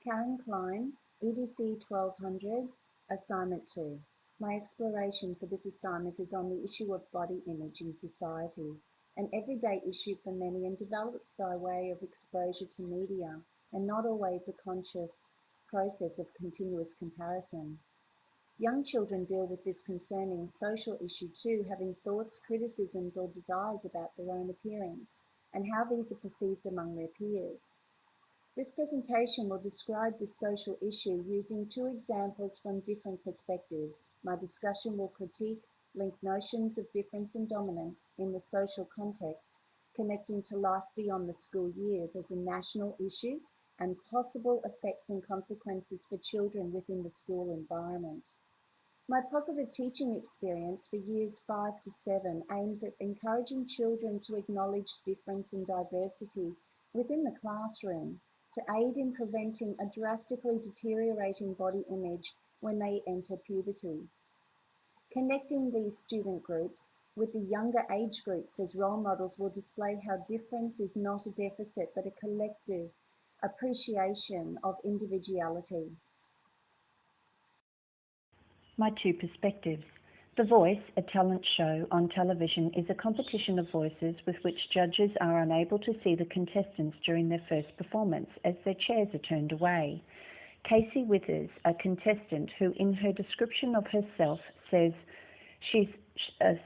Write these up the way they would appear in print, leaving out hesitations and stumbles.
Karen Klein, EDC1200, Assignment 2. My exploration for this assignment is on the issue of body image in society, an everyday issue for many and develops by way of exposure to media and not always a conscious process of continuous comparison. Young children deal with this concerning social issue too, having thoughts, criticisms, or desires about their own appearance and how these are perceived among their peers. This presentation will describe this social issue using two examples from different perspectives. My discussion will critique linked notions of difference and dominance in the social context, connecting to life beyond the school years as a national issue and possible effects and consequences for children within the school environment. My positive teaching experience for years 5 to 7 aims at encouraging children to acknowledge difference and diversity within the classroom to aid in preventing a drastically deteriorating body image when they enter puberty. Connecting these student groups with the younger age groups as role models will display how difference is not a deficit but a collective appreciation of individuality. My two perspectives. The Voice, a talent show on television, is a competition of voices with which judges are unable to see the contestants during their first performance as their chairs are turned away. Casey Withers, a contestant who in her description of herself says she's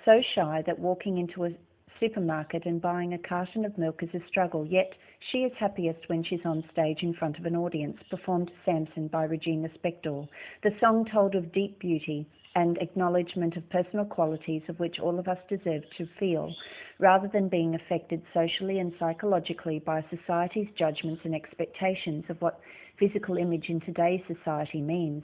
so shy that walking into a supermarket and buying a carton of milk is a struggle, yet she is happiest when she's on stage in front of an audience, performed Samson by Regina Spektor. The song told of deep beauty and acknowledgement of personal qualities of which all of us deserve to feel, rather than being affected socially and psychologically by society's judgments and expectations of what physical image in today's society means.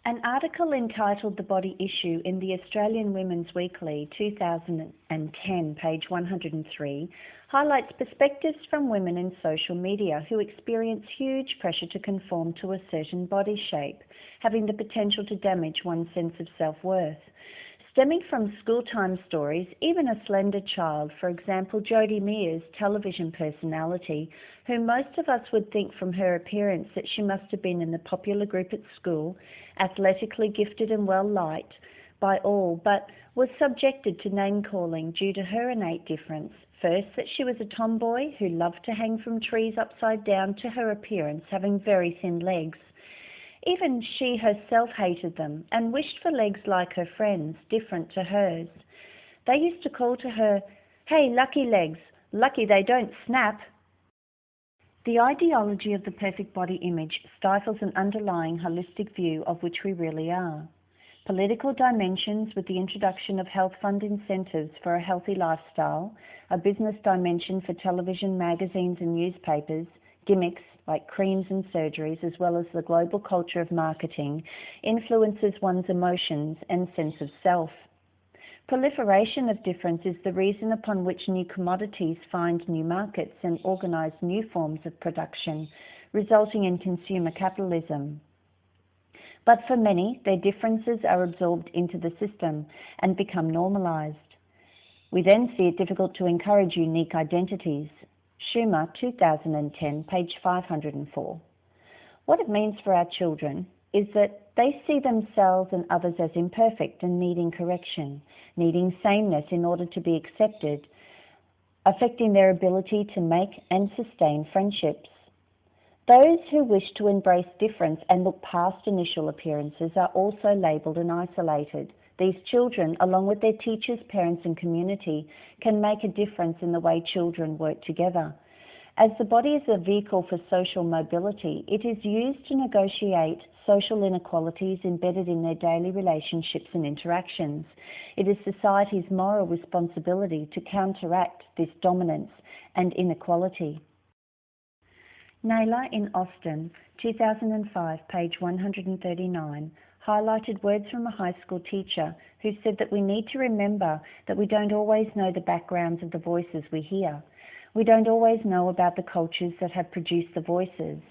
An article entitled The Body Issue in the Australian Women's Weekly 2010, page 103, highlights perspectives from women in social media who experience huge pressure to conform to a certain body shape, having the potential to damage one's sense of self-worth. Stemming from school-time stories, even a slender child, for example Jodie Mears, television personality, whom most of us would think from her appearance that she must have been in the popular group at school, athletically gifted and well-liked by all, but was subjected to name-calling due to her innate difference. First, that she was a tomboy who loved to hang from trees upside down, to her appearance having very thin legs. Even she herself hated them and wished for legs like her friends, different to hers. They used to call to her, "Hey, lucky legs, lucky they don't snap." The ideology of the perfect body image stifles an underlying holistic view of which we really are. Political dimensions with the introduction of health fund incentives for a healthy lifestyle, a business dimension for television, magazines and newspapers, gimmicks like creams and surgeries, as well as the global culture of marketing, influences one's emotions and sense of self. Proliferation of difference is the reason upon which new commodities find new markets and organize new forms of production, resulting in consumer capitalism. But for many, their differences are absorbed into the system and become normalized. We then see it difficult to encourage unique identities. Schumer, 2010, page 504. What it means for our children is that they see themselves and others as imperfect and needing correction, needing sameness in order to be accepted, affecting their ability to make and sustain friendships. Those who wish to embrace difference and look past initial appearances are also labelled and isolated. These children, along with their teachers, parents and community, can make a difference in the way children work together. As the body is a vehicle for social mobility, it is used to negotiate social inequalities embedded in their daily relationships and interactions. It is society's moral responsibility to counteract this dominance and inequality. Naylor in Austin, 2005, page 139, highlighted words from a high school teacher who said that we need to remember that we don't always know the backgrounds of the voices we hear. We don't always know about the cultures that have produced the voices,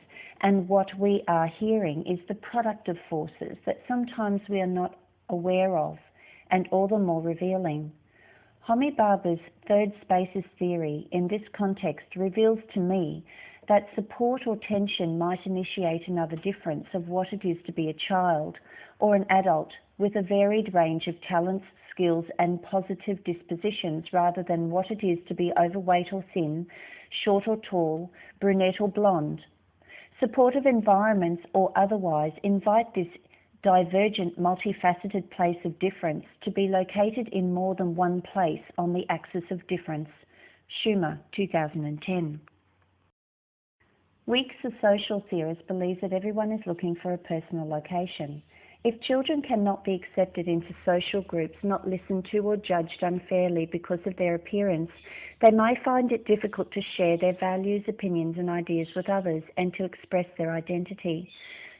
and what we are hearing is the product of forces that sometimes we are not aware of, and all the more revealing. Homi Bhabha's third spaces theory in this context reveals to me that support or tension might initiate another difference of what it is to be a child or an adult with a varied range of talents, skills and positive dispositions rather than what it is to be overweight or thin, short or tall, brunette or blonde. Supportive environments or otherwise invite this divergent, multifaceted place of difference to be located in more than one place on the axis of difference. Schumer, 2010. Weeks, a social theorist, believes that everyone is looking for a personal location. If children cannot be accepted into social groups, not listened to or judged unfairly because of their appearance, they may find it difficult to share their values, opinions and ideas with others and to express their identity.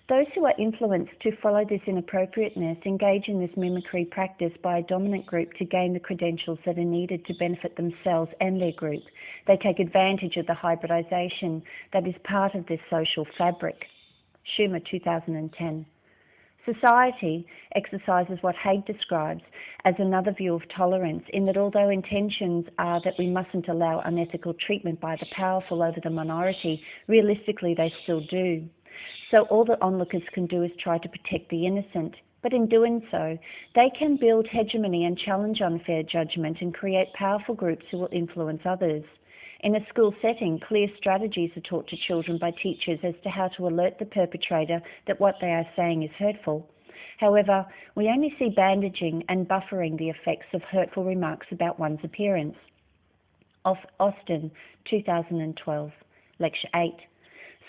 Those who are influenced to follow this inappropriateness engage in this mimicry practice by a dominant group to gain the credentials that are needed to benefit themselves and their group. They take advantage of the hybridization that is part of this social fabric. Schumer, 2010. Society exercises what Haig describes as another view of tolerance, in that although intentions are that we mustn't allow unethical treatment by the powerful over the minority, realistically they still do. So all the onlookers can do is try to protect the innocent, but in doing so, they can build hegemony and challenge unfair judgment and create powerful groups who will influence others. In a school setting, clear strategies are taught to children by teachers as to how to alert the perpetrator that what they are saying is hurtful. However, we only see bandaging and buffering the effects of hurtful remarks about one's appearance. Austin, 2012, Lecture 8.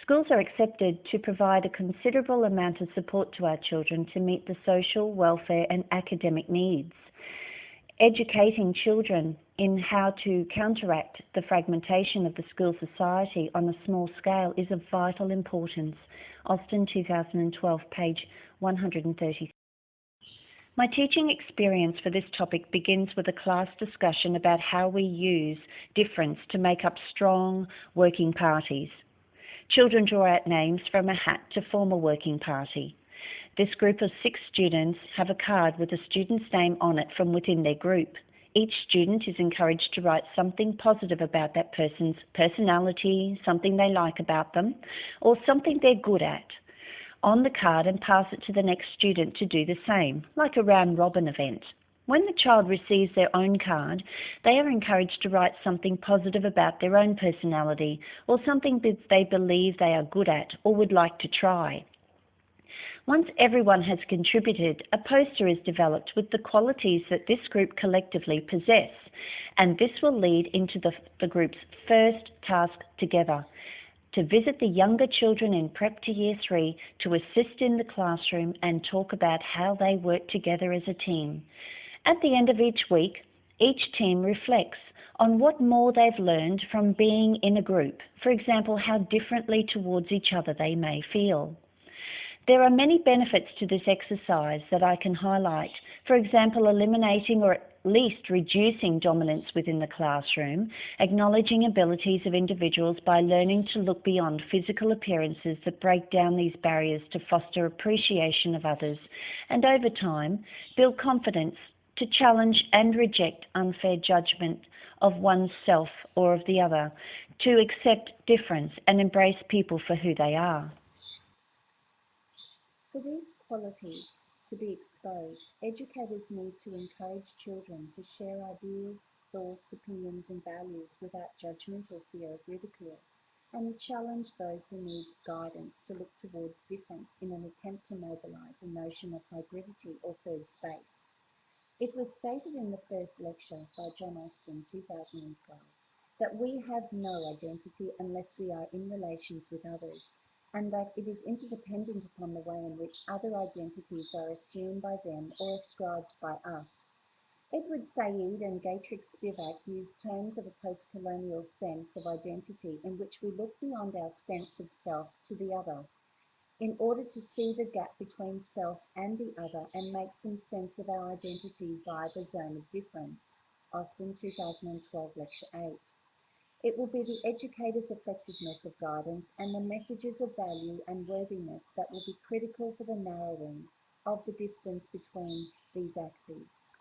Schools are accepted to provide a considerable amount of support to our children to meet the social, welfare and academic needs. Educating children in how to counteract the fragmentation of the school society on a small scale is of vital importance. Austin, 2012, page 130. My teaching experience for this topic begins with a class discussion about how we use difference to make up strong working parties. Children draw out names from a hat to form a working party. This group of 6 students have a card with a student's name on it from within their group. Each student is encouraged to write something positive about that person's personality, something they like about them, or something they're good at on the card and pass it to the next student to do the same, like a round-robin event. When the child receives their own card, they are encouraged to write something positive about their own personality or something that they believe they are good at or would like to try. Once everyone has contributed, a poster is developed with the qualities that this group collectively possess, and this will lead into the group's first task together, to visit the younger children in Prep to Year 3 to assist in the classroom and talk about how they work together as a team. At the end of each week, each team reflects on what more they've learned from being in a group, for example, how differently towards each other they may feel. There are many benefits to this exercise that I can highlight. For example, eliminating or at least reducing dominance within the classroom, acknowledging abilities of individuals by learning to look beyond physical appearances that break down these barriers to foster appreciation of others, and over time, build confidence to challenge and reject unfair judgment of oneself or of the other, to accept difference and embrace people for who they are. For these qualities to be exposed, educators need to encourage children to share ideas, thoughts, opinions and values without judgment or fear of ridicule, and challenge those who need guidance to look towards difference in an attempt to mobilise a notion of hybridity or third space. It was stated in the first lecture by John Austin, 2012, that we have no identity unless we are in relations with others, and that it is interdependent upon the way in which other identities are assumed by them or ascribed by us. Edward Said and Gatrix Spivak used terms of a post-colonial sense of identity in which we look beyond our sense of self to the other, in order to see the gap between self and the other and make some sense of our identities via the zone of difference. Austin, 2012, Lecture 8. It will be the educator's effectiveness of guidance and the messages of value and worthiness that will be critical for the narrowing of the distance between these axes.